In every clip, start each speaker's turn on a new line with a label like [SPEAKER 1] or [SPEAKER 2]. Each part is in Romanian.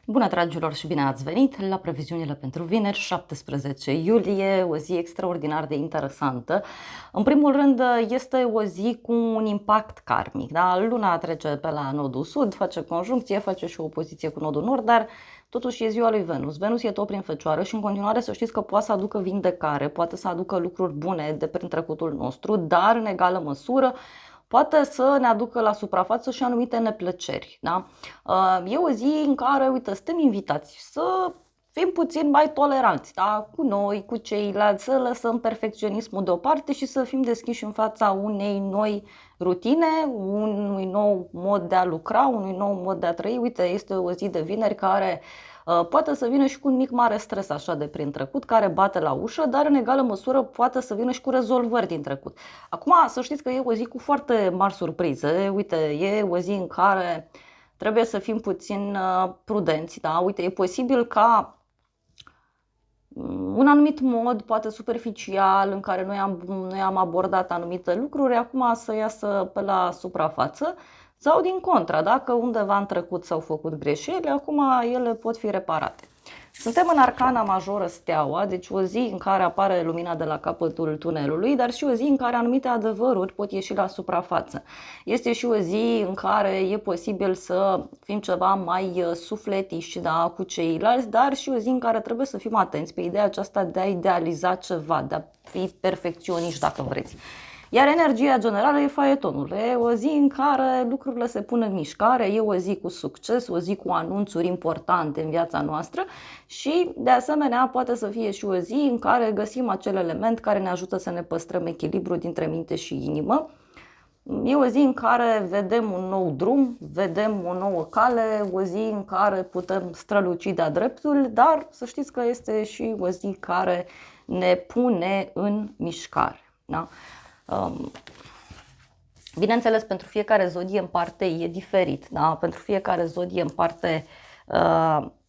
[SPEAKER 1] Bună, dragilor, și bine ați venit la previziunile pentru vineri, 17 iulie, o zi extraordinar de interesantă. În primul rând, este o zi cu un impact karmic. Da? Luna trece pe la nodul sud, face conjuncție, face și o opoziție cu nodul nord, dar totuși e ziua lui Venus. Venus e tot prin Fecioară și în continuare să știți că poate să aducă vindecare, poate să aducă lucruri bune de prin trecutul nostru, dar în egală măsură poate să ne aducă la suprafață și anumite neplăceri. Da? E o zi în care, uite, suntem invitați să fim puțin mai toleranți, da? Cu noi, cu ceilalți, să lăsăm perfecționismul deoparte și să fim deschiși în fața unei noi rutine, unui nou mod de a lucra, unui nou mod de a trăi. Uite, este o zi de vineri care poate să vină și cu un mic mare stres așa de prin trecut, care bate la ușă, dar în egală măsură poate să vină și cu rezolvări din trecut. Acum să știți că e o zi cu foarte mari surprize. Uite, e o zi în care trebuie să fim puțin prudenți, da? Uite, e posibil ca un anumit mod, poate superficial, în care noi am abordat anumite lucruri, acum să iasă pe la suprafață, sau din contra, dacă undeva în trecut s-au făcut greșeli, acum ele pot fi reparate. Suntem în arcana majoră Steaua, deci o zi în care apare lumina de la capătul tunelului, dar și o zi în care anumite adevăruri pot ieși la suprafață. Este și o zi în care e posibil să fim ceva mai sufletiști, da, cu ceilalți, dar și o zi în care trebuie să fim atenți pe ideea aceasta de a idealiza ceva, de a fi perfecționiști, dacă vreți. Iar energia generală e faetonul, e o zi în care lucrurile se pun în mișcare, e o zi cu succes, o zi cu anunțuri importante în viața noastră și, de asemenea, poate să fie și o zi în care găsim acel element care ne ajută să ne păstrăm echilibru dintre minte și inimă. E o zi în care vedem un nou drum, vedem o nouă cale, o zi în care putem străluci de-a dreptul, dar să știți că este și o zi care ne pune în mișcare. Da? Bineînțeles, pentru fiecare zodie în parte e diferit, da? Pentru fiecare zodie în parte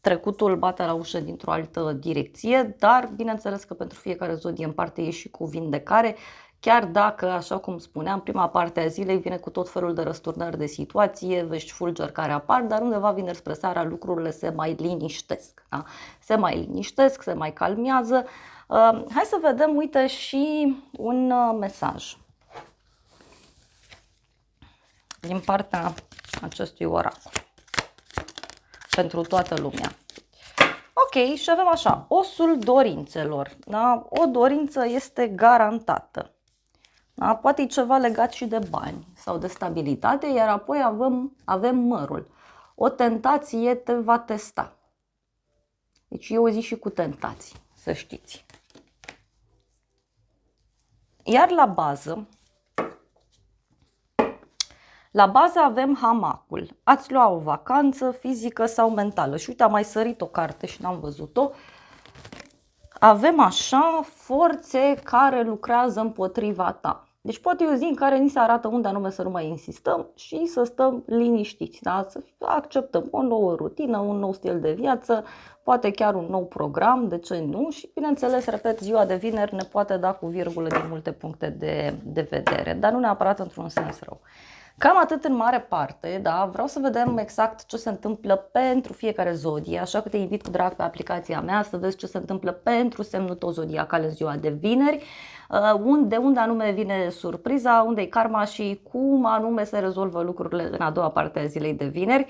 [SPEAKER 1] trecutul bate la ușă dintr-o altă direcție, dar bineînțeles că pentru fiecare zodie în parte e și cu vindecare, chiar dacă, așa cum spuneam, prima parte a zilei vine cu tot felul de răsturnări de situație, vești fulgeri care apar, dar undeva vineri spre seara lucrurile se mai liniștesc, da? Se mai liniștesc, se mai calmează. Hai să vedem, uite, și un mesaj din partea acestui oracol pentru toată lumea. Ok, și avem așa, osul dorințelor. Da? O dorință este garantată. Da? Poate e ceva legat și de bani sau de stabilitate, iar apoi avem mărul. O tentație te va testa. Deci e o zi și cu tentații, să știți. Iar la bază avem hamacul. Ați lua o vacanță fizică sau mentală. Și uite, am mai sărit o carte și n-am văzut-o. Avem așa forțe care lucrează împotriva ta. Deci poate e o zi în care ni se arată unde anume să nu mai insistăm și să stăm liniștiți, da? Să acceptăm o nouă rutină, un nou stil de viață, poate chiar un nou program, de ce nu? Și bineînțeles, repet, ziua de vineri ne poate da cu virgulă din multe puncte de vedere, dar nu neapărat într-un sens rău. Cam atât în mare parte, da? Vreau să vedem exact ce se întâmplă pentru fiecare zodie, așa că te invit cu drag pe aplicația mea să vezi ce se întâmplă pentru semnul tău zodiacal în ziua de vineri, de unde anume vine surpriza, unde e karma și cum anume se rezolvă lucrurile în a doua parte a zilei de vineri.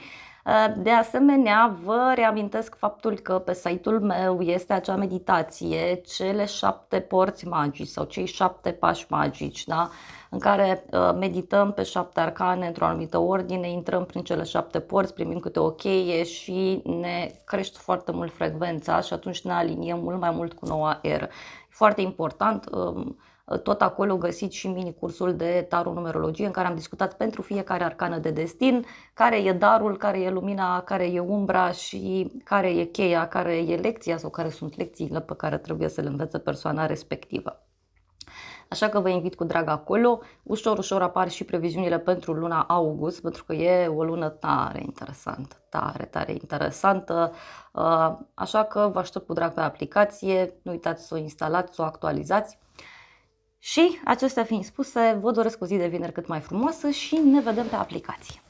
[SPEAKER 1] De asemenea, vă reamintesc faptul că pe site-ul meu este acea meditație, cele 7 porți magici sau cei 7 pași magici, da? În care medităm pe 7 arcane într-o anumită ordine, intrăm prin cele 7 porți, primim câte o cheie și ne crește foarte mult frecvența și atunci ne aliniem mult mai mult cu noua eră. Foarte important. Tot acolo găsiți și mini-cursul de tarot numerologie în care am discutat pentru fiecare arcană de destin, care e darul, care e lumina, care e umbra și care e cheia, care e lecția sau care sunt lecțiile pe care trebuie să le învețe persoana respectivă. Așa că vă invit cu drag acolo. Ușor, ușor apar și previziunile pentru luna august, pentru că e o lună tare interesantă, tare interesantă. Așa că vă aștept cu drag pe aplicație. Nu uitați să o instalați, să o actualizați. Și acestea fiind spuse, vă doresc o zi de vineri cât mai frumoasă și ne vedem pe aplicație.